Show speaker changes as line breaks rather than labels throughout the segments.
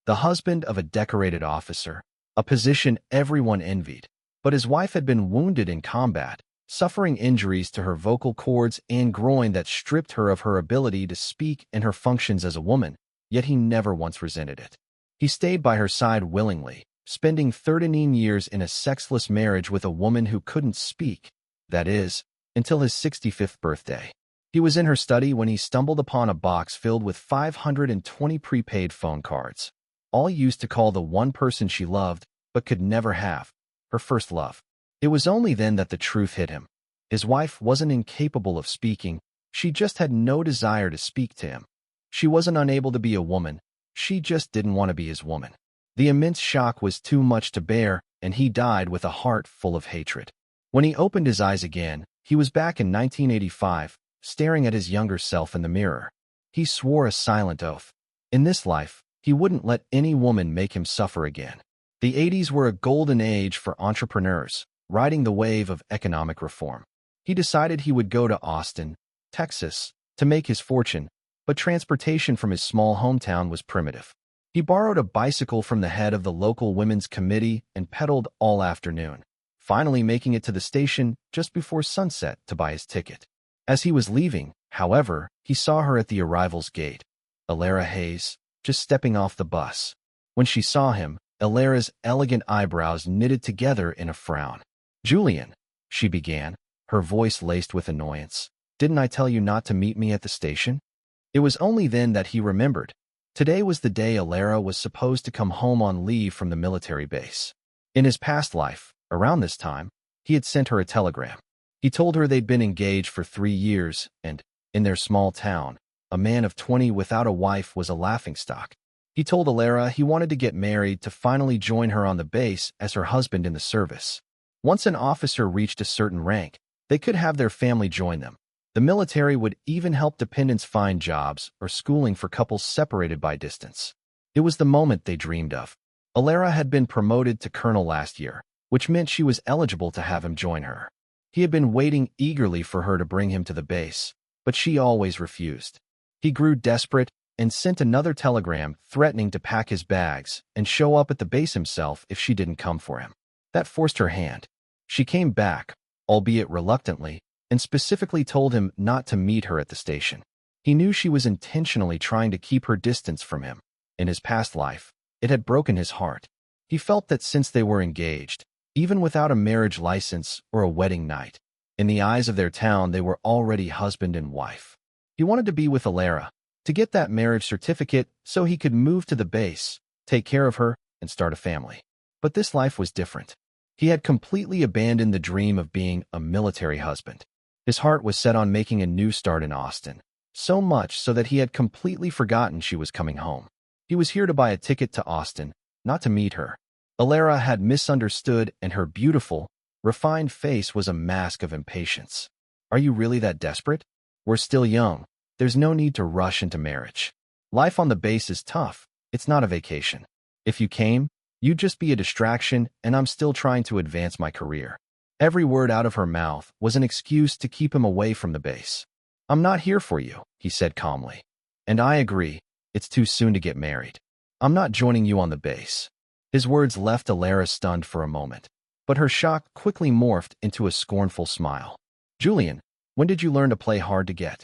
the husband of a decorated officer, a position everyone envied. But his wife had been wounded in combat, suffering injuries to her vocal cords and groin that stripped her of her ability to speak and her functions as a woman, yet he never once resented it. He stayed by her side willingly, spending 39 years in a sexless marriage with a woman who couldn't speak, that is, until his 65th birthday. He was in her study when he stumbled upon a box filled with 520 prepaid phone cards, all used to call the one person she loved but could never have, her first love. It was only then that the truth hit him. His wife wasn't incapable of speaking, she just had no desire to speak to him. She wasn't unable to be a woman, she just didn't want to be his woman. The immense shock was too much to bear, and he died with a heart full of hatred. When he opened his eyes again, he was back in 1985, staring at his younger self in the mirror. He swore a silent oath. In this life, he wouldn't let any woman make him suffer again. The 80s were a golden age for entrepreneurs, riding the wave of economic reform. He decided he would go to Austin, Texas, to make his fortune, but transportation from his small hometown was primitive. He borrowed a bicycle from the head of the local women's committee and pedaled all afternoon, finally making it to the station just before sunset to buy his ticket. As he was leaving, however, he saw her at the arrival's gate, Alara Hayes, just stepping off the bus. When she saw him, Alara's elegant eyebrows knitted together in a frown. "Julian," she began, her voice laced with annoyance, "didn't I tell you not to meet me at the station?" It was only then that he remembered. Today was the day Alara was supposed to come home on leave from the military base. In his past life, around this time, he had sent her a telegram. He told her they'd been engaged for 3 years, and, in their small town, a man of 20 without a wife was a laughingstock. He told Alara he wanted to get married to finally join her on the base as her husband in the service. Once an officer reached a certain rank, they could have their family join them. The military would even help dependents find jobs or schooling for couples separated by distance. It was the moment they dreamed of. Alara had been promoted to colonel last year, which meant she was eligible to have him join her. He had been waiting eagerly for her to bring him to the base, but she always refused. He grew desperate and sent another telegram threatening to pack his bags and show up at the base himself if she didn't come for him. That forced her hand. She came back, albeit reluctantly, and specifically told him not to meet her at the station. He knew she was intentionally trying to keep her distance from him. In his past life, it had broken his heart. He felt that since they were engaged, even without a marriage license or a wedding night, in the eyes of their town they were already husband and wife. He wanted to be with Alara, to get that marriage certificate so he could move to the base, take care of her, and start a family. But this life was different. He had completely abandoned the dream of being a military husband. His heart was set on making a new start in Austin, so much so that he had completely forgotten she was coming home. He was here to buy a ticket to Austin, not to meet her. Alara had misunderstood, and her beautiful, refined face was a mask of impatience. "Are you really that desperate? We're still young. There's no need to rush into marriage. Life on the base is tough. It's not a vacation. If you came, you'd just be a distraction, and I'm still trying to advance my career." Every word out of her mouth was an excuse to keep him away from the base. "I'm not here for you," he said calmly. "And I agree, it's too soon to get married. I'm not joining you on the base." His words left Alara stunned for a moment, but her shock quickly morphed into a scornful smile. "Julian, when did you learn to play hard to get?"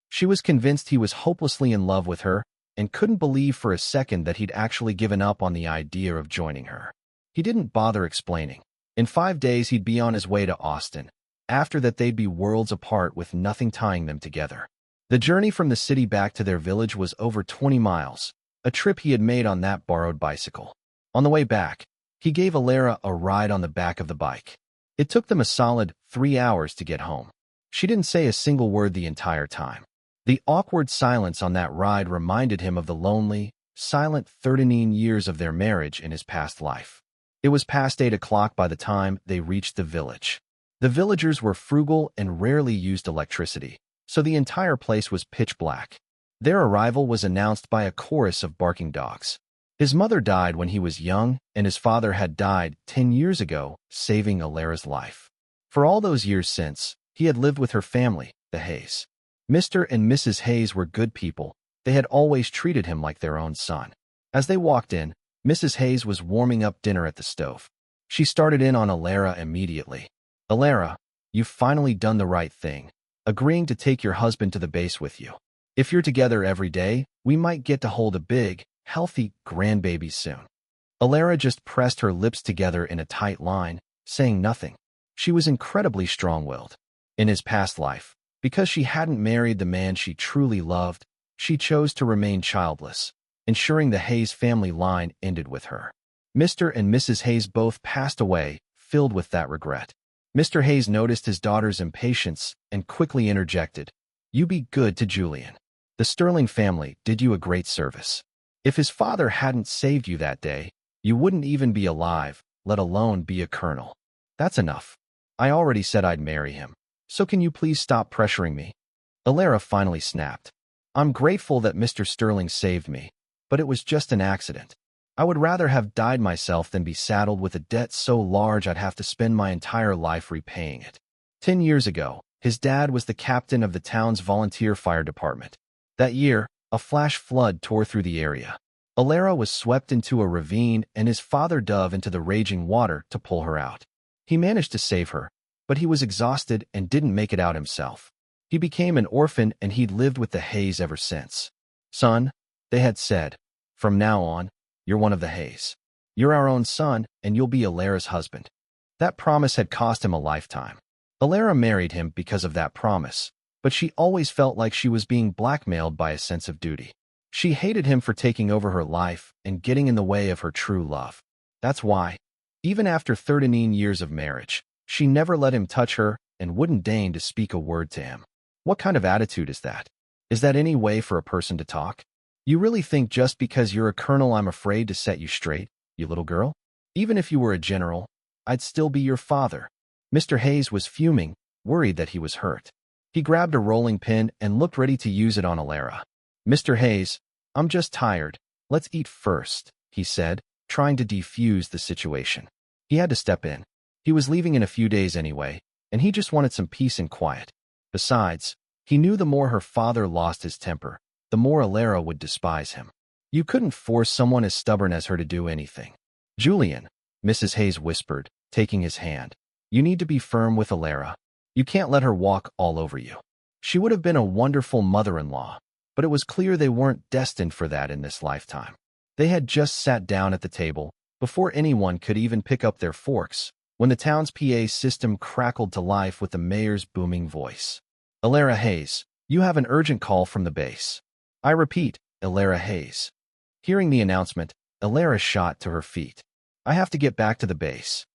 She was convinced he was hopelessly in love with her and couldn't believe for a second that he'd actually given up on the idea of joining her. He didn't bother explaining. In 5 days, he'd be on his way to Austin. After that, they'd be worlds apart with nothing tying them together. The journey from the city back to their village was over 20 miles, a trip he had made on that borrowed bicycle. On the way back, he gave Alara a ride on the back of the bike. It took them a solid 3 hours to get home. She didn't say a single word the entire time. The awkward silence on that ride reminded him of the lonely, silent 39 years of their marriage in his past life. It was past 8 o'clock by the time they reached the village. The villagers were frugal and rarely used electricity, so the entire place was pitch black. Their arrival was announced by a chorus of barking dogs. His mother died when he was young, and his father had died 10 years ago, saving Alara's life. For all those years since, he had lived with her family, the Hayes. Mr. and Mrs. Hayes were good people. They had always treated him like their own son. As they walked in, Mrs. Hayes was warming up dinner at the stove. She started in on Alara immediately. Alara, you've finally done the right thing, agreeing to take your husband to the base with you. If you're together every day, we might get to hold a big, healthy grandbaby soon. Alara just pressed her lips together in a tight line, saying nothing. She was incredibly strong-willed. In his past life, because she hadn't married the man she truly loved, she chose to remain childless, ensuring the Hayes family line ended with her. Mr. and Mrs. Hayes both passed away, filled with that regret. Mr. Hayes noticed his daughter's impatience and quickly interjected, "You be good to Julian. The Sterling family did you a great service. If his father hadn't saved you that day, you wouldn't even be alive, let alone be a colonel. That's enough. I already said I'd marry him. So can you please stop pressuring me?" Alara finally snapped. "I'm grateful that Mr. Sterling saved me, but it was just an accident. I would rather have died myself than be saddled with a debt so large I'd have to spend my entire life repaying it." 10 years ago, his dad was the captain of the town's volunteer fire department. That year, a flash flood tore through the area. Alara was swept into a ravine and his father dove into the raging water to pull her out. He managed to save her, but he was exhausted and didn't make it out himself. He became an orphan and he'd lived with the Hayes ever since. "Son," they had said, "from now on, you're one of the Hayes. You're our own son and you'll be Alara's husband." That promise had cost him a lifetime. Alara married him because of that promise, but she always felt like she was being blackmailed by a sense of duty. She hated him for taking over her life and getting in the way of her true love. That's why, even after 13 years of marriage, she never let him touch her and wouldn't deign to speak a word to him. What kind of attitude is that? Is that any way for a person to talk? You really think just because you're a colonel I'm afraid to set you straight, you little girl? Even if you were a general, I'd still be your father. Mr. Hayes was fuming, worried that he was hurt. He grabbed a rolling pin and looked ready to use it on Alara. "Mr. Hayes, I'm just tired. Let's eat first," he said, trying to defuse the situation. He had to step in. He was leaving in a few days anyway, and he just wanted some peace and quiet. Besides, he knew the more her father lost his temper, the more Alara would despise him. You couldn't force someone as stubborn as her to do anything. "Julian," Mrs. Hayes whispered, taking his hand, "you need to be firm with Alara. You can't let her walk all over you." She would have been a wonderful mother-in-law, but it was clear they weren't destined for that in this lifetime. They had just sat down at the table, before anyone could even pick up their forks, when the town's PA system crackled to life with the mayor's booming voice. "Alara Hayes, you have an urgent call from the base. I repeat, Alara Hayes." Hearing the announcement, Alara shot to her feet. "I have to get back to the base."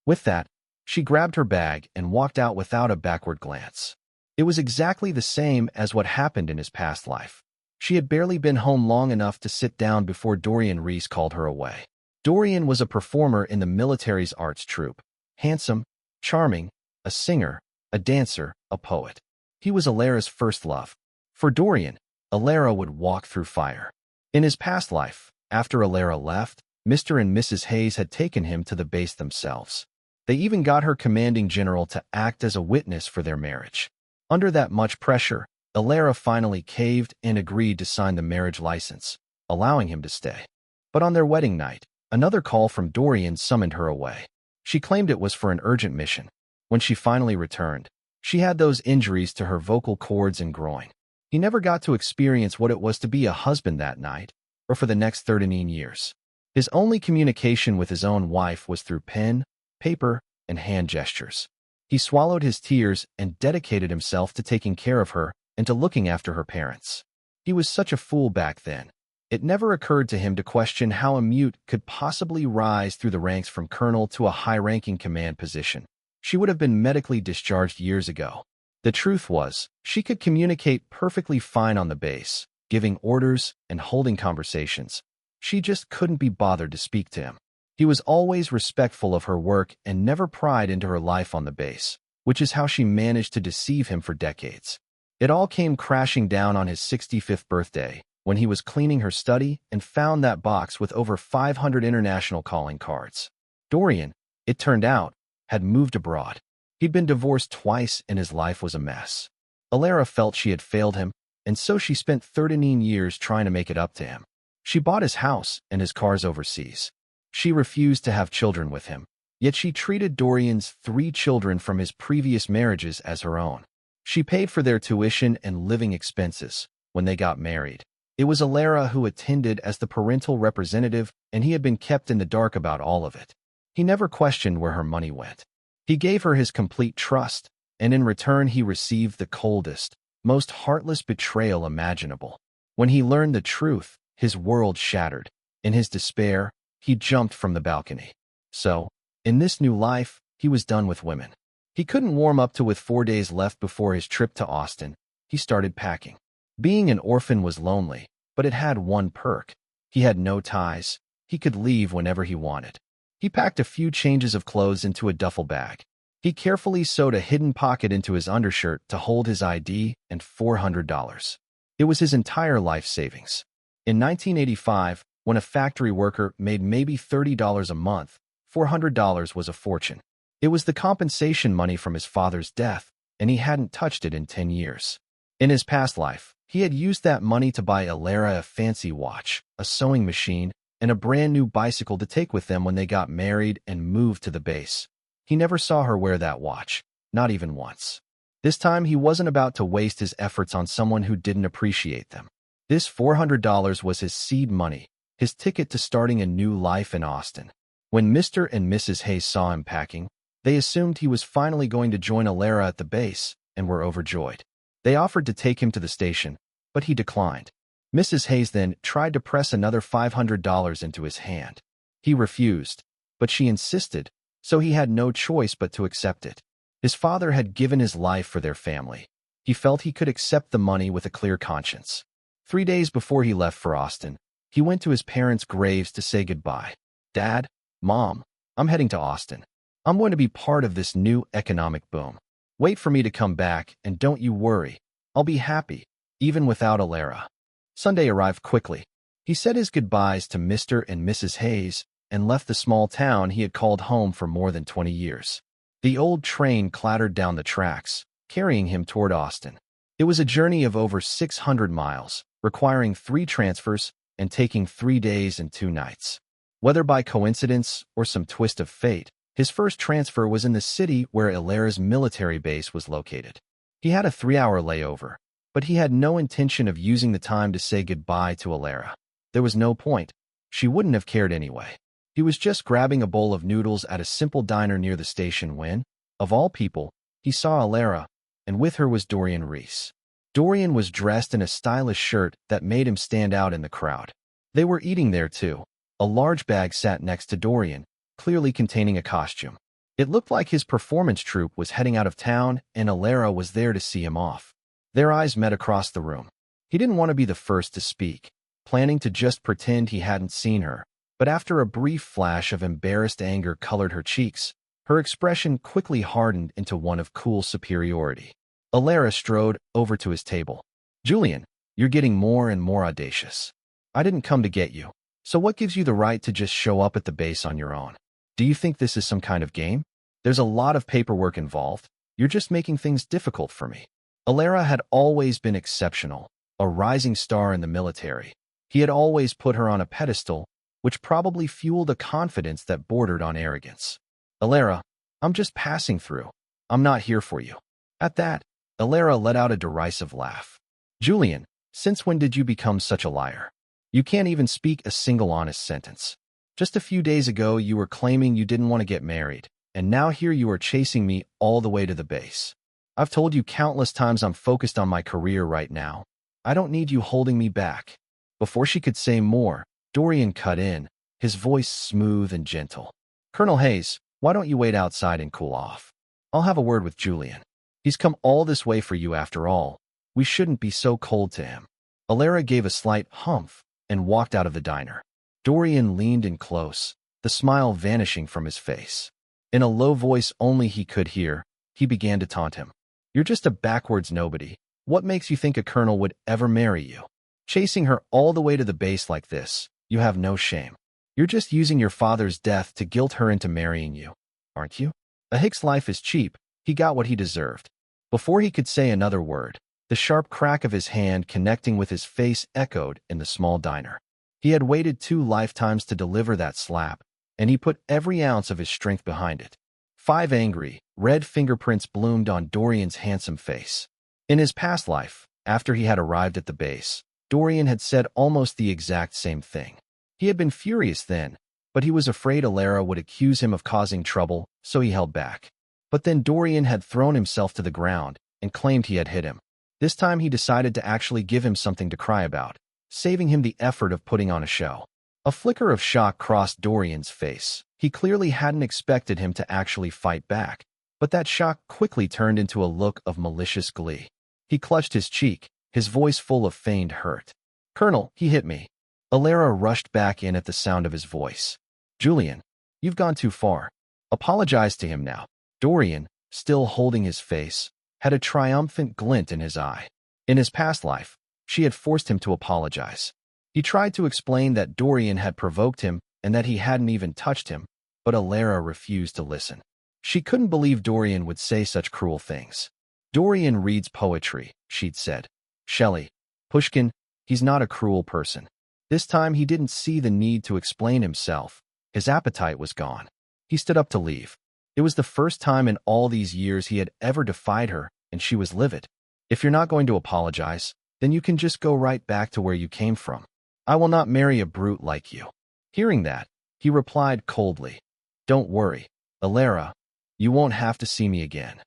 With that, she grabbed her bag and walked out without a backward glance. It was exactly the same as what happened in his past life. She had barely been home long enough to sit down before Dorian Reese called her away. Dorian was a performer in the military's arts troupe. Handsome, charming, a singer, a dancer, a poet. He was Alara's first love. For Dorian, Alara would walk through fire. In his past life, after Alara left, Mr. and Mrs. Hayes had taken him to the base themselves. They even got her commanding general to act as a witness for their marriage. Under that much pressure, Alara finally caved and agreed to sign the marriage license, allowing him to stay. But on their wedding night, another call from Dorian summoned her away. She claimed it was for an urgent mission. When she finally returned, she had those injuries to her vocal cords and groin. He never got to experience what it was to be a husband that night, or for the next 13 years. His only communication with his own wife was through pen, paper, and hand gestures. He swallowed his tears and dedicated himself to taking care of her and to looking after her parents. He was such a fool back then. It never occurred to him to question how a mute could possibly rise through the ranks from colonel to a high-ranking command position. She would have been medically discharged years ago. The truth was, she could communicate perfectly fine on the base, giving orders and holding conversations. She just couldn't be bothered to speak to him. He was always respectful of her work and never pried into her life on the base, which is how she managed to deceive him for decades. It all came crashing down on his 65th birthday, when he was cleaning her study and found that box with over 500 international calling cards. Dorian, it turned out, had moved abroad. He'd been divorced twice and his life was a mess. Alara felt she had failed him, and so she spent 13 years trying to make it up to him. She bought his house and his cars overseas. She refused to have children with him, yet she treated Dorian's 3 children from his previous marriages as her own. She paid for their tuition and living expenses when they got married. It was Alara who attended as the parental representative, and he had been kept in the dark about all of it. He never questioned where her money went. He gave her his complete trust, and in return he received the coldest, most heartless betrayal imaginable. When he learned the truth, his world shattered. In his despair, he jumped from the balcony. So, in this new life, he was done with women. He couldn't warm up to with 4 days left before his trip to Austin. He started packing. Being an orphan was lonely, but it had one perk. He had no ties. He could leave whenever he wanted. He packed a few changes of clothes into a duffel bag. He carefully sewed a hidden pocket into his undershirt to hold his ID and $400. It was his entire life savings. In 1985, when a factory worker made maybe $30 a month, $400 was a fortune. It was the compensation money from his father's death, and he hadn't touched it in 10 years. In his past life, he had used that money to buy Alara a fancy watch, a sewing machine, and a brand new bicycle to take with them when they got married and moved to the base. He never saw her wear that watch, not even once. This time he wasn't about to waste his efforts on someone who didn't appreciate them. This $400 was his seed money, his ticket to starting a new life in Austin. When Mr. and Mrs. Hayes saw him packing, they assumed he was finally going to join Alara at the base and were overjoyed. They offered to take him to the station, but he declined. Mrs. Hayes then tried to press another $500 into his hand. He refused, but she insisted, so he had no choice but to accept it. His father had given his life for their family. He felt he could accept the money with a clear conscience. 3 days before he left for Austin, he went to his parents' graves to say goodbye. "Dad, Mom, I'm heading to Austin. I'm going to be part of this new economic boom. Wait for me to come back, and don't you worry. I'll be happy, even without Alara." Sunday arrived quickly. He said his goodbyes to Mr. and Mrs. Hayes and left the small town he had called home for more than 20 years. The old train clattered down the tracks, carrying him toward Austin. It was a journey of over 600 miles, requiring 3 transfers and taking 3 days and 2 nights. Whether by coincidence or some twist of fate, his first transfer was in the city where Alara's military base was located. He had a 3-hour layover, but he had no intention of using the time to say goodbye to Alara. There was no point. She wouldn't have cared anyway. He was just grabbing a bowl of noodles at a simple diner near the station when, of all people, he saw Alara, and with her was Dorian Reese. Dorian was dressed in a stylish shirt that made him stand out in the crowd. They were eating there too. A large bag sat next to Dorian, clearly containing a costume. It looked like his performance troupe was heading out of town, and Alara was there to see him off. Their eyes met across the room. He didn't want to be the first to speak, planning to just pretend he hadn't seen her. But after a brief flash of embarrassed anger colored her cheeks, her expression quickly hardened into one of cool superiority. Alara strode over to his table. "Julian, you're getting more and more audacious. I didn't come to get you. So what gives you the right to just show up at the base on your own? Do you think this is some kind of game? There's a lot of paperwork involved. You're just making things difficult for me." Alara had always been exceptional, a rising star in the military. He had always put her on a pedestal, which probably fueled a confidence that bordered on arrogance. "Alara, I'm just passing through. I'm not here for you." At that, Alara let out a derisive laugh. "Julian, since when did you become such a liar? You can't even speak a single honest sentence. Just a few days ago you were claiming you didn't want to get married, and now here you are chasing me all the way to the base. I've told you countless times I'm focused on my career right now. I don't need you holding me back." Before she could say more, Dorian cut in, his voice smooth and gentle. "Colonel Hayes, why don't you wait outside and cool off? I'll have a word with Julian. He's come all this way for you after all. We shouldn't be so cold to him." Alara gave a slight humph and walked out of the diner. Dorian leaned in close, the smile vanishing from his face. In a low voice only he could hear, he began to taunt him. "You're just a backwards nobody. What makes you think a colonel would ever marry you? Chasing her all the way to the base like this, you have no shame. You're just using your father's death to guilt her into marrying you, aren't you?" A hick's life is cheap. He got what he deserved. Before he could say another word, the sharp crack of his hand connecting with his face echoed in the small diner. He had waited 2 lifetimes to deliver that slap, and he put every ounce of his strength behind it. 5 angry, red fingerprints bloomed on Dorian's handsome face. In his past life, after he had arrived at the base, Dorian had said almost the exact same thing. He had been furious then, but he was afraid Alara would accuse him of causing trouble, so he held back. But then Dorian had thrown himself to the ground and claimed he had hit him. This time he decided to actually give him something to cry about, saving him the effort of putting on a show. A flicker of shock crossed Dorian's face. He clearly hadn't expected him to actually fight back, but that shock quickly turned into a look of malicious glee. He clutched his cheek, his voice full of feigned hurt. "Colonel, he hit me." Alara rushed back in at the sound of his voice. "Julian, you've gone too far. Apologize to him now." Dorian, still holding his face, had a triumphant glint in his eye. In his past life, she had forced him to apologize. He tried to explain that Dorian had provoked him and that he hadn't even touched him, but Alara refused to listen. She couldn't believe Dorian would say such cruel things. "Dorian reads poetry," she'd said. "Shelley, Pushkin, he's not a cruel person." This time he didn't see the need to explain himself. His appetite was gone. He stood up to leave. It was the first time in all these years he had ever defied her, and she was livid. "If you're not going to apologize, then you can just go right back to where you came from. I will not marry a brute like you." Hearing that, he replied coldly, "Don't worry, Alara, you won't have to see me again."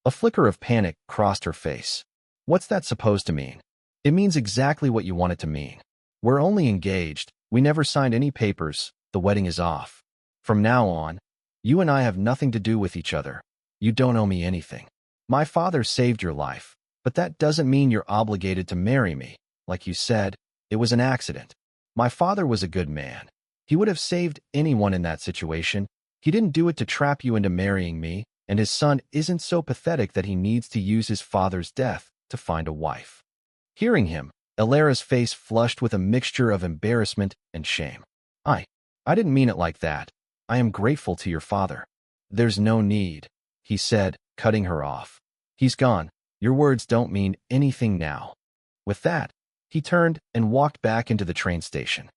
A flicker of panic crossed her face. "What's that supposed to mean?" "It means exactly what you want it to mean. We're only engaged, we never signed any papers, the wedding is off. From now on, you and I have nothing to do with each other. You don't owe me anything. My father saved your life, but that doesn't mean you're obligated to marry me. Like you said, it was an accident. My father was a good man. He would have saved anyone in that situation. He didn't do it to trap you into marrying me, and his son isn't so pathetic that he needs to use his father's death to find a wife." Hearing him, Alara's face flushed with a mixture of embarrassment and shame. I didn't mean it like that. I am grateful to your father." "There's no need," he said, cutting her off. "He's gone. Your words don't mean anything now." With that, he turned and walked back into the train station.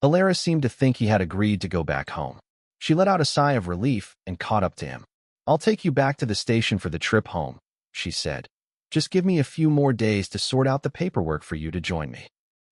Alara seemed to think he had agreed to go back home. She let out a sigh of relief and caught up to him. "I'll take you back to the station for the trip home," she said. "Just give me a few more days to sort out the paperwork for you to join me."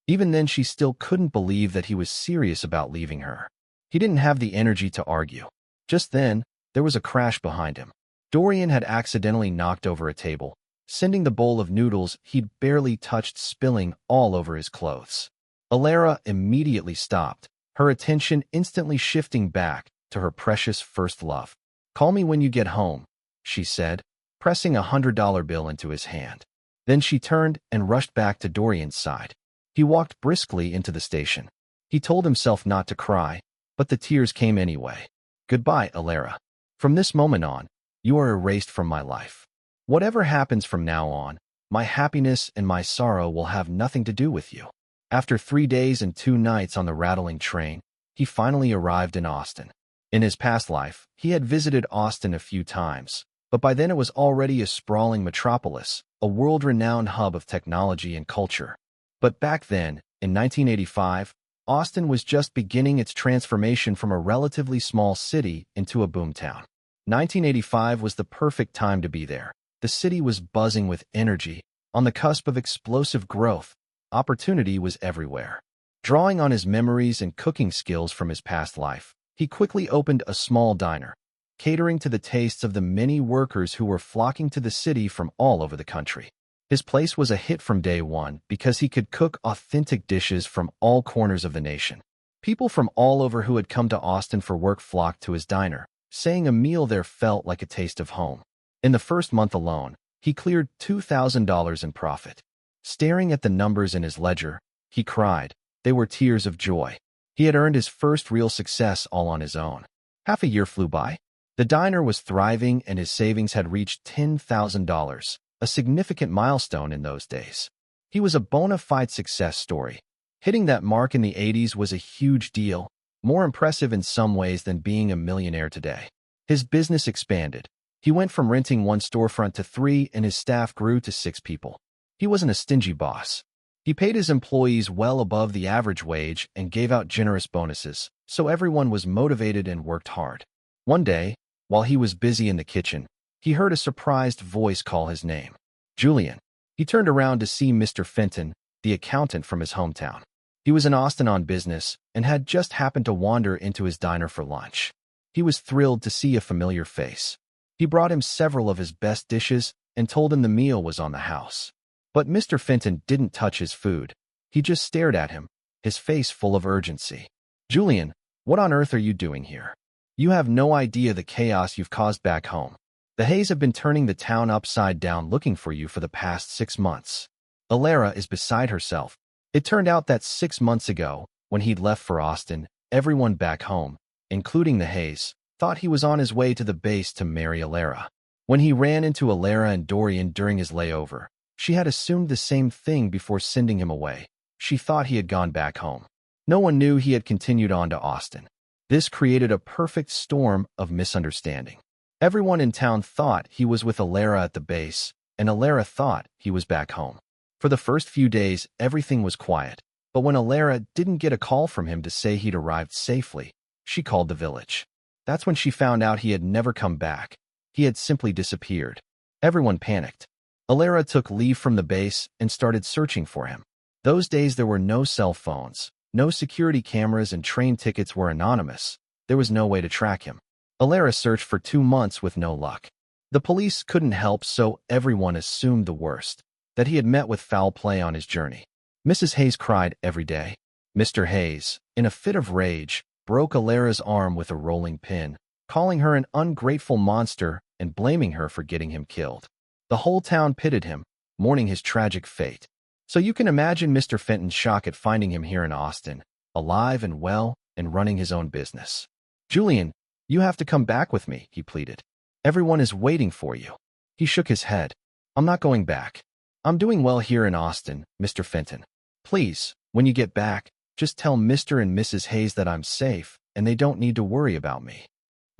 Even then, she still couldn't believe that he was serious about leaving her. He didn't have the energy to argue. Just then, there was a crash behind him. Dorian had accidentally knocked over a table, sending the bowl of noodles he'd barely touched spilling all over his clothes. Alara immediately stopped, her attention instantly shifting back to her precious first love. "Call me when you get home," she said, pressing $100 bill into his hand. Then she turned and rushed back to Dorian's side. He walked briskly into the station. He told himself not to cry, but the tears came anyway. "Goodbye, Alara. From this moment on, you are erased from my life. Whatever happens from now on, my happiness and my sorrow will have nothing to do with you." After 3 days and 2 nights on the rattling train, he finally arrived in Austin. In his past life, he had visited Austin a few times, but by then it was already a sprawling metropolis, a world-renowned hub of technology and culture. But back then, in 1985, Austin was just beginning its transformation from a relatively small city into a boomtown. 1985 was the perfect time to be there. The city was buzzing with energy, on the cusp of explosive growth. Opportunity was everywhere. Drawing on his memories and cooking skills from his past life, he quickly opened a small diner, catering to the tastes of the many workers who were flocking to the city from all over the country. His place was a hit from day one because he could cook authentic dishes from all corners of the nation. People from all over who had come to Austin for work flocked to his diner, saying a meal there felt like a taste of home. In the first month alone, he cleared $2,000 in profit. Staring at the numbers in his ledger, he cried. They were tears of joy. He had earned his first real success all on his own. Half a year flew by. The diner was thriving and his savings had reached $10,000. A significant milestone in those days. He was a bona fide success story. Hitting that mark in the 80s was a huge deal, more impressive in some ways than being a millionaire today. His business expanded. He went from renting 1 storefront to 3, and his staff grew to 6 people. He wasn't a stingy boss. He paid his employees well above the average wage and gave out generous bonuses, so everyone was motivated and worked hard. One day, while he was busy in the kitchen, he heard a surprised voice call his name. Julian. He turned around to see Mr. Fenton, the accountant from his hometown. He was in Austin on business and had just happened to wander into his diner for lunch. He was thrilled to see a familiar face. He brought him several of his best dishes and told him the meal was on the house. But Mr. Fenton didn't touch his food. He just stared at him, his face full of urgency. Julian, what on earth are you doing here? You have no idea the chaos you've caused back home. The Hays have been turning the town upside down looking for you for the past 6 months. Alara is beside herself. It turned out that 6 months ago, when he'd left for Austin, everyone back home, including the Hays, thought he was on his way to the base to marry Alara. When he ran into Alara and Dorian during his layover, she had assumed the same thing before sending him away. She thought he had gone back home. No one knew he had continued on to Austin. This created a perfect storm of misunderstanding. Everyone in town thought he was with Alara at the base, and Alara thought he was back home. For the first few days, everything was quiet, but when Alara didn't get a call from him to say he'd arrived safely, she called the village. That's when she found out he had never come back. He had simply disappeared. Everyone panicked. Alara took leave from the base and started searching for him. Those days there were no cell phones, no security cameras, and train tickets were anonymous. There was no way to track him. Alara searched for 2 months with no luck. The police couldn't help, so everyone assumed the worst, that he had met with foul play on his journey. Mrs. Hays cried every day. Mr. Hays, in a fit of rage, broke Alara's arm with a rolling pin, calling her an ungrateful monster and blaming her for getting him killed. The whole town pitied him, mourning his tragic fate. So you can imagine Mr. Fenton's shock at finding him here in Austin, alive and well, and running his own business. Julian, you have to come back with me, he pleaded. Everyone is waiting for you. He shook his head. I'm not going back. I'm doing well here in Austin, Mr. Fenton. Please, when you get back, just tell Mr. and Mrs. Hays that I'm safe, and they don't need to worry about me.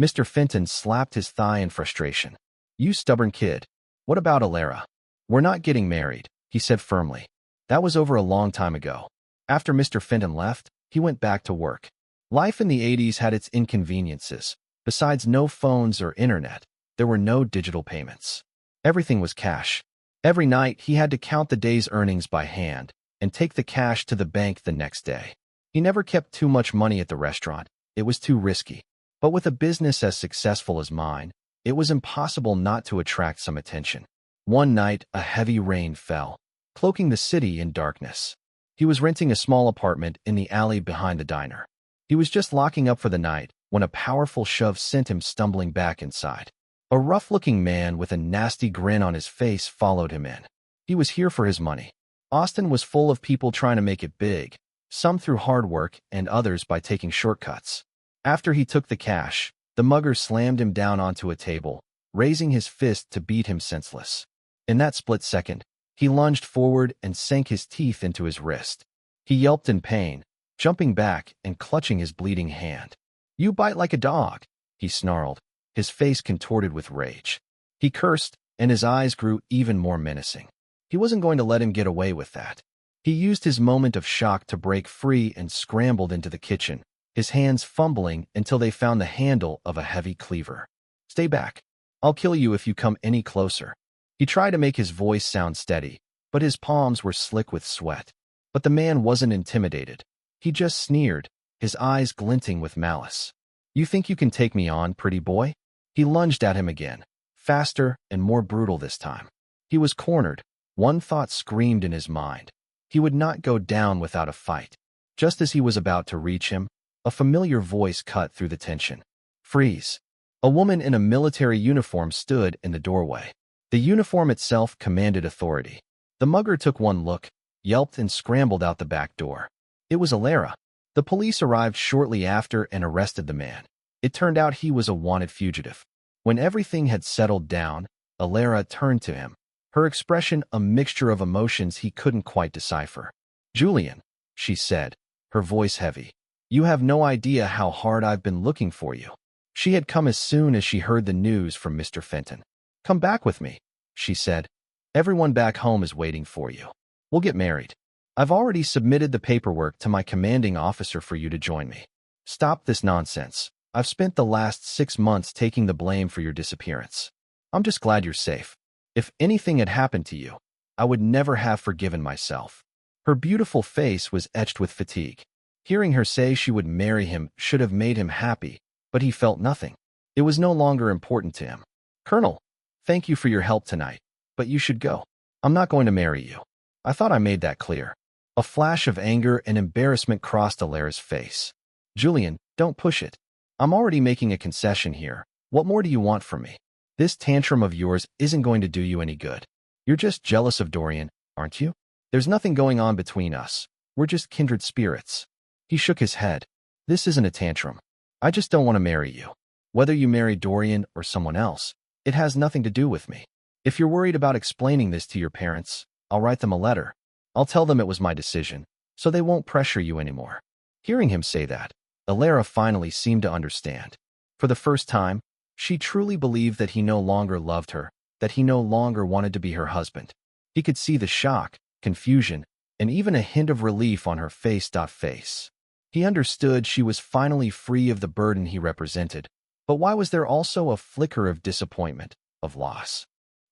Mr. Fenton slapped his thigh in frustration. You stubborn kid. What about Alara? We're not getting married, he said firmly. That was over a long time ago. After Mr. Fenton left, he went back to work. Life in the 80s had its inconveniences. Besides no phones or internet, there were no digital payments. Everything was cash. Every night, he had to count the day's earnings by hand and take the cash to the bank the next day. He never kept too much money at the restaurant. It was too risky. But with a business as successful as mine, it was impossible not to attract some attention. One night, a heavy rain fell, cloaking the city in darkness. He was renting a small apartment in the alley behind the diner. He was just locking up for the night when a powerful shove sent him stumbling back inside. A rough-looking man with a nasty grin on his face followed him in. He was here for his money. Austin was full of people trying to make it big, some through hard work and others by taking shortcuts. After he took the cash, the mugger slammed him down onto a table, raising his fist to beat him senseless. In that split second, he lunged forward and sank his teeth into his wrist. He yelped in pain, jumping back and clutching his bleeding hand. You bite like a dog, he snarled, his face contorted with rage. He cursed, and his eyes grew even more menacing. He wasn't going to let him get away with that. He used his moment of shock to break free and scrambled into the kitchen, his hands fumbling until they found the handle of a heavy cleaver. Stay back. I'll kill you if you come any closer. He tried to make his voice sound steady, but his palms were slick with sweat. But the man wasn't intimidated. He just sneered, his eyes glinting with malice. You think you can take me on, pretty boy? He lunged at him again, faster and more brutal this time. He was cornered. One thought screamed in his mind. He would not go down without a fight. Just as he was about to reach him, a familiar voice cut through the tension. Freeze. A woman in a military uniform stood in the doorway. The uniform itself commanded authority. The mugger took one look, yelped, and scrambled out the back door. It was Alara. The police arrived shortly after and arrested the man. It turned out he was a wanted fugitive. When everything had settled down, Alara turned to him, her expression a mixture of emotions he couldn't quite decipher. Julian, she said, her voice heavy. You have no idea how hard I've been looking for you. She had come as soon as she heard the news from Mr. Fenton. Come back with me, she said. Everyone back home is waiting for you. We'll get married. I've already submitted the paperwork to my commanding officer for you to join me. Stop this nonsense. I've spent the last 6 months taking the blame for your disappearance. I'm just glad you're safe. If anything had happened to you, I would never have forgiven myself." Her beautiful face was etched with fatigue. Hearing her say she would marry him should have made him happy, but he felt nothing. It was no longer important to him. "Colonel, thank you for your help tonight, but you should go. I'm not going to marry you. I thought I made that clear." A flash of anger and embarrassment crossed Alara's face. "Julian, don't push it. I'm already making a concession here. What more do you want from me? This tantrum of yours isn't going to do you any good. You're just jealous of Dorian, aren't you? There's nothing going on between us. We're just kindred spirits." He shook his head. "This isn't a tantrum. I just don't want to marry you. Whether you marry Dorian or someone else, it has nothing to do with me. If you're worried about explaining this to your parents, I'll write them a letter. I'll tell them it was my decision, so they won't pressure you anymore." Hearing him say that, Alara finally seemed to understand. For the first time, she truly believed that he no longer loved her, that he no longer wanted to be her husband. He could see the shock, confusion, and even a hint of relief on her face. He understood she was finally free of the burden he represented, but why was there also a flicker of disappointment, of loss?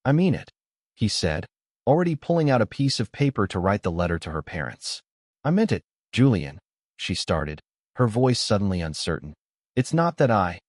"I mean it," he said, already pulling out a piece of paper to write the letter to her parents. "I meant it, Julian," she started, her voice suddenly uncertain. "It's not that I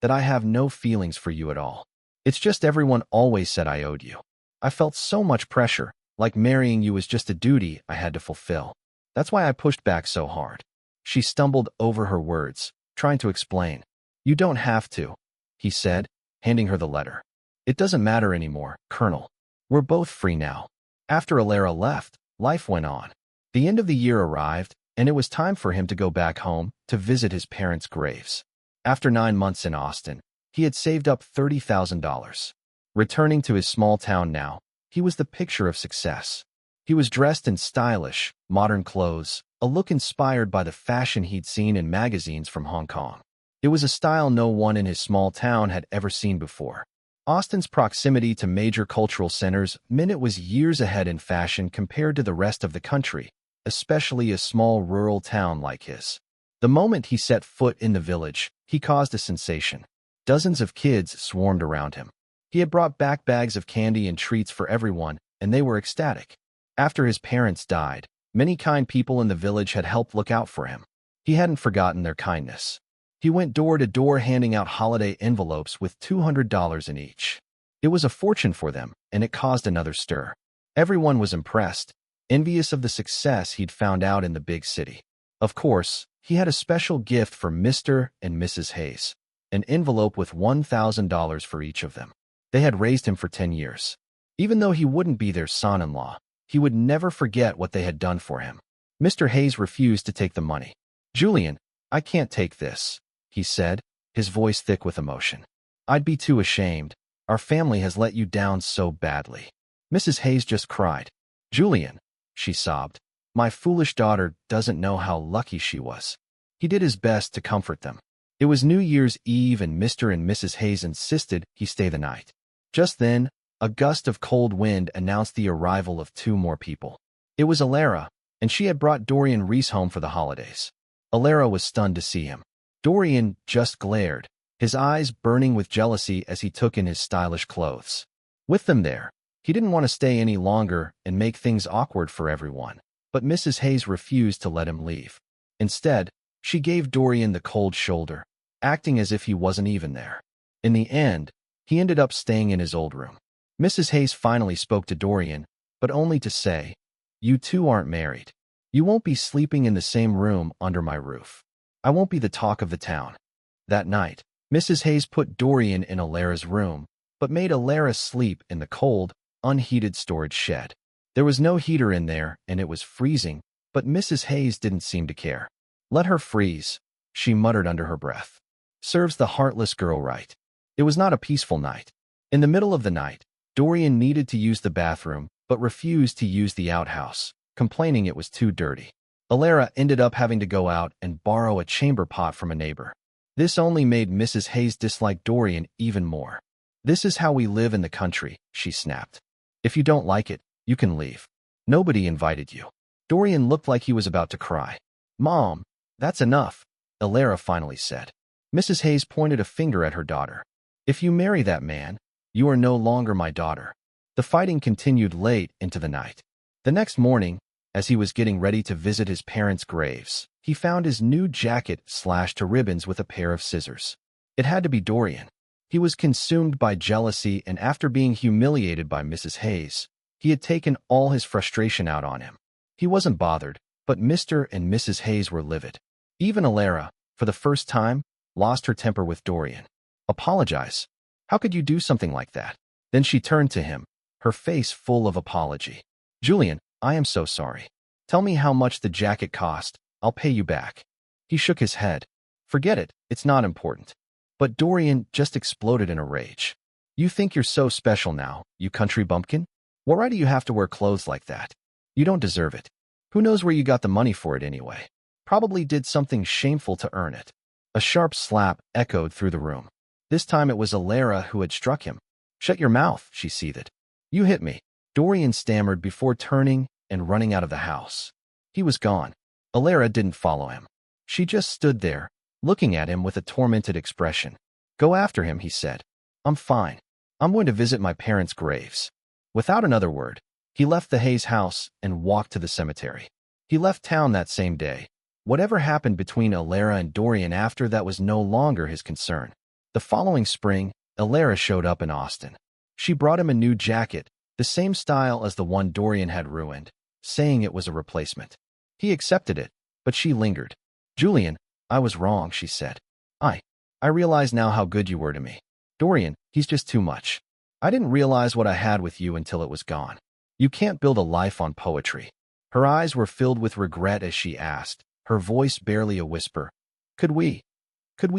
have no feelings for you at all. It's just everyone always said I owed you. I felt so much pressure, like marrying you was just a duty I had to fulfill. That's why I pushed back so hard." She stumbled over her words, trying to explain. "You don't have to," he said, handing her the letter. "It doesn't matter anymore, Colonel. We're both free now." After Alara left, life went on. The end of the year arrived, and it was time for him to go back home to visit his parents' graves. After 9 months in Austin, he had saved up $30,000. Returning to his small town now, he was the picture of success. He was dressed in stylish, modern clothes, a look inspired by the fashion he'd seen in magazines from Hong Kong. It was a style no one in his small town had ever seen before. Austin's proximity to major cultural centers meant it was years ahead in fashion compared to the rest of the country, especially a small rural town like his. The moment he set foot in the village, he caused a sensation. Dozens of kids swarmed around him. He had brought back bags of candy and treats for everyone, and they were ecstatic. After his parents died, many kind people in the village had helped look out for him. He hadn't forgotten their kindness. He went door to door handing out holiday envelopes with $200 in each. It was a fortune for them, and it caused another stir. Everyone was impressed, envious of the success he'd found out in the big city. Of course, he had a special gift for Mr. and Mrs. Hayes, an envelope with $1,000 for each of them. They had raised him for 10 years. Even though he wouldn't be their son-in-law, he would never forget what they had done for him. Mr. Hayes refused to take the money. "Julian, I can't take this," he said, his voice thick with emotion. "I'd be too ashamed. Our family has let you down so badly." Mrs. Hayes just cried. "Julian," she sobbed, "my foolish daughter doesn't know how lucky she was." He did his best to comfort them. It was New Year's Eve and Mr. and Mrs. Hayes insisted he stay the night. Just then, a gust of cold wind announced the arrival of 2 more people. It was Alara, and she had brought Dorian Reese home for the holidays. Alara was stunned to see him. Dorian just glared, his eyes burning with jealousy as he took in his stylish clothes. With them there, he didn't want to stay any longer and make things awkward for everyone, but Mrs. Hayes refused to let him leave. Instead, she gave Dorian the cold shoulder, acting as if he wasn't even there. In the end, he ended up staying in his old room. Mrs. Hayes finally spoke to Dorian, but only to say, "You two aren't married. You won't be sleeping in the same room under my roof. I won't be the talk of the town." That night, Mrs. Hayes put Dorian in Alara's room, but made Alara sleep in the cold, unheated storage shed. There was no heater in there, and it was freezing, but Mrs. Hayes didn't seem to care. "Let her freeze," she muttered under her breath. "Serves the heartless girl right." It was not a peaceful night. In the middle of the night, Dorian needed to use the bathroom, but refused to use the outhouse, complaining it was too dirty. Alara ended up having to go out and borrow a chamber pot from a neighbor. This only made Mrs. Hayes dislike Dorian even more. "This is how we live in the country," she snapped. "If you don't like it, you can leave. Nobody invited you." Dorian looked like he was about to cry. "Mom, that's enough," Alara finally said. Mrs. Hayes pointed a finger at her daughter. "If you marry that man, you are no longer my daughter." The fighting continued late into the night. The next morning, as he was getting ready to visit his parents' graves, he found his new jacket slashed to ribbons with a pair of scissors. It had to be Dorian. He was consumed by jealousy, and after being humiliated by Mrs. Hayes, he had taken all his frustration out on him. He wasn't bothered, but Mr. and Mrs. Hayes were livid. Even Alara, for the first time, lost her temper with Dorian. "Apologize. How could you do something like that?" Then she turned to him, her face full of apology. "Julian, I am so sorry. Tell me how much the jacket cost. I'll pay you back." He shook his head. "Forget it. It's not important." But Dorian just exploded in a rage. "You think you're so special now, you country bumpkin? Why do you have to wear clothes like that? You don't deserve it. Who knows where you got the money for it anyway? Probably did something shameful to earn it." A sharp slap echoed through the room. This time it was Alara who had struck him. "Shut your mouth," she seethed. "You hit me," Dorian stammered before turning and running out of the house. He was gone. Alara didn't follow him. She just stood there, looking at him with a tormented expression. "Go after him," he said. "I'm fine. I'm going to visit my parents' graves." Without another word, he left the Hayes house and walked to the cemetery. He left town that same day. Whatever happened between Alara and Dorian after that was no longer his concern. The following spring, Alara showed up in Austin. She brought him a new jacket, the same style as the one Dorian had ruined, saying it was a replacement. He accepted it, but she lingered. "Julian, I was wrong," she said. I realize now how good you were to me. Dorian, he's just too much. I didn't realize what I had with you until it was gone. You can't build a life on poetry." Her eyes were filled with regret as she asked, her voice barely a whisper. Could we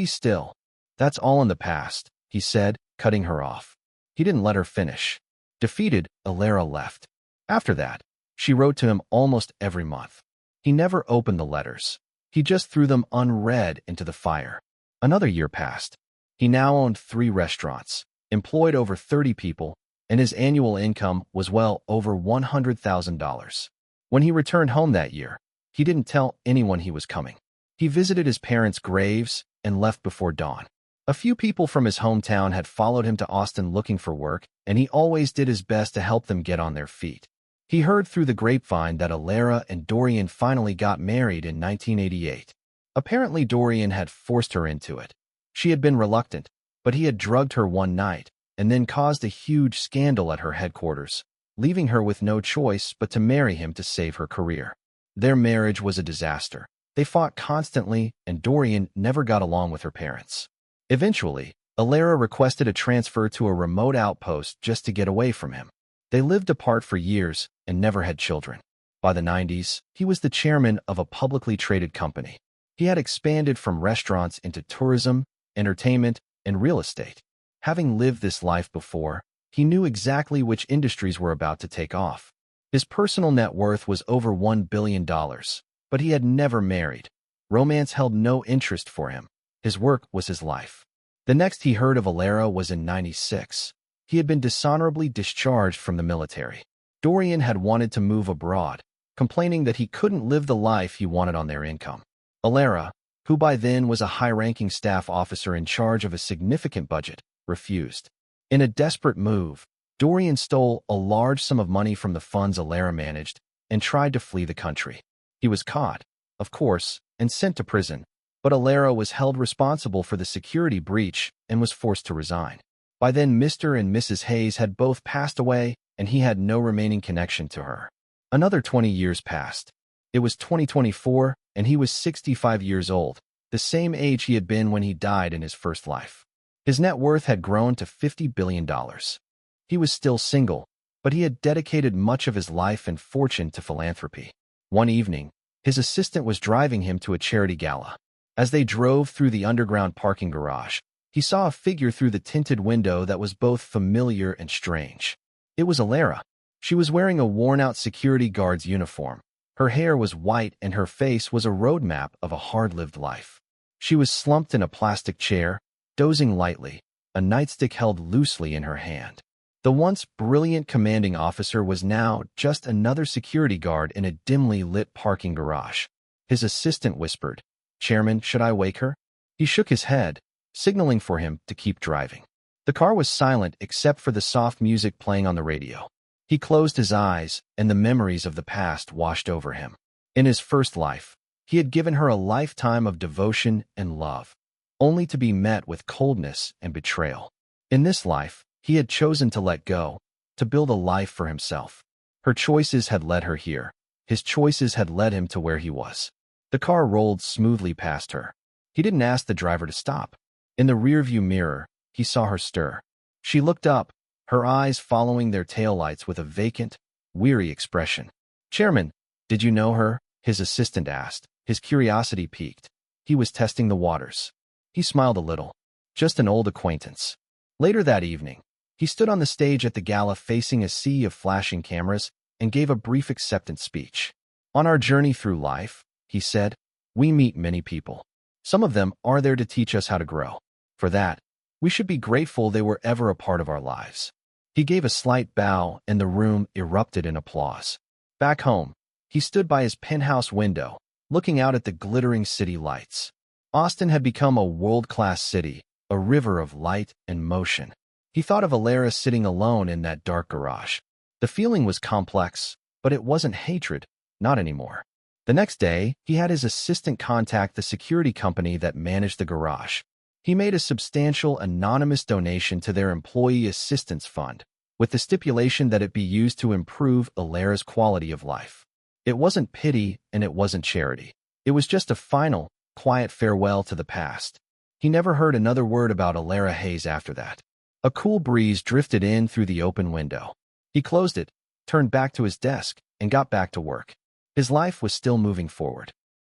still?" "That's all in the past," he said, cutting her off. He didn't let her finish. Defeated, Alara left. After that, she wrote to him almost every month. He never opened the letters. He just threw them unread into the fire. Another year passed. He now owned 3 restaurants, employed over 30 people, and his annual income was well over $100,000. When he returned home that year, he didn't tell anyone he was coming. He visited his parents' graves and left before dawn. A few people from his hometown had followed him to Austin looking for work, and he always did his best to help them get on their feet. He heard through the grapevine that Alara and Dorian finally got married in 1988. Apparently Dorian had forced her into it. She had been reluctant, but he had drugged her one night and then caused a huge scandal at her headquarters, leaving her with no choice but to marry him to save her career. Their marriage was a disaster. They fought constantly, and Dorian never got along with her parents. Eventually, Alara requested a transfer to a remote outpost just to get away from him. They lived apart for years and never had children. By the 90s, he was the chairman of a publicly traded company. He had expanded from restaurants into tourism, entertainment, and real estate. Having lived this life before, he knew exactly which industries were about to take off. His personal net worth was over $1 billion, but he had never married. Romance held no interest for him. His work was his life. The next he heard of Alara was in '96. He had been dishonorably discharged from the military. Dorian had wanted to move abroad, complaining that he couldn't live the life he wanted on their income. Alara, who by then was a high-ranking staff officer in charge of a significant budget, refused. In a desperate move, Dorian stole a large sum of money from the funds Alara managed and tried to flee the country. He was caught, of course, and sent to prison, but Alara was held responsible for the security breach and was forced to resign. By then, Mr. and Mrs. Hayes had both passed away, and he had no remaining connection to her. Another 20 years passed. It was 2024, and he was 65 years old, the same age he had been when he died in his first life. His net worth had grown to $50 billion. He was still single, but he had dedicated much of his life and fortune to philanthropy. One evening, his assistant was driving him to a charity gala. As they drove through the underground parking garage, he saw a figure through the tinted window that was both familiar and strange. It was Alara. She was wearing a worn-out security guard's uniform. Her hair was white and her face was a roadmap of a hard-lived life. She was slumped in a plastic chair, dozing lightly, a nightstick held loosely in her hand. The once brilliant commanding officer was now just another security guard in a dimly lit parking garage. His assistant whispered, "Chairman, should I wake her?" He shook his head, signaling for him to keep driving. The car was silent except for the soft music playing on the radio. He closed his eyes, and the memories of the past washed over him. In his first life, he had given her a lifetime of devotion and love, only to be met with coldness and betrayal. In this life, he had chosen to let go, to build a life for himself. Her choices had led her here. His choices had led him to where he was. The car rolled smoothly past her. He didn't ask the driver to stop. In the rearview mirror, he saw her stir. She looked up, her eyes following their taillights with a vacant, weary expression. "Chairman, did you know her?" his assistant asked, his curiosity piqued. He was testing the waters. He smiled a little. Just an old acquaintance. Later that evening, he stood on the stage at the gala facing a sea of flashing cameras and gave a brief acceptance speech. "On our journey through life," he said, "we meet many people. Some of them are there to teach us how to grow. For that, we should be grateful they were ever a part of our lives." He gave a slight bow, and the room erupted in applause. Back home, he stood by his penthouse window, looking out at the glittering city lights. Austin had become a world-class city, a river of light and motion. He thought of Alara sitting alone in that dark garage. The feeling was complex, but it wasn't hatred, not anymore. The next day, he had his assistant contact the security company that managed the garage. He made a substantial anonymous donation to their employee assistance fund, with the stipulation that it be used to improve Alara's quality of life. It wasn't pity and it wasn't charity. It was just a final, quiet farewell to the past. He never heard another word about Alara Hayes after that. A cool breeze drifted in through the open window. He closed it, turned back to his desk, and got back to work. His life was still moving forward.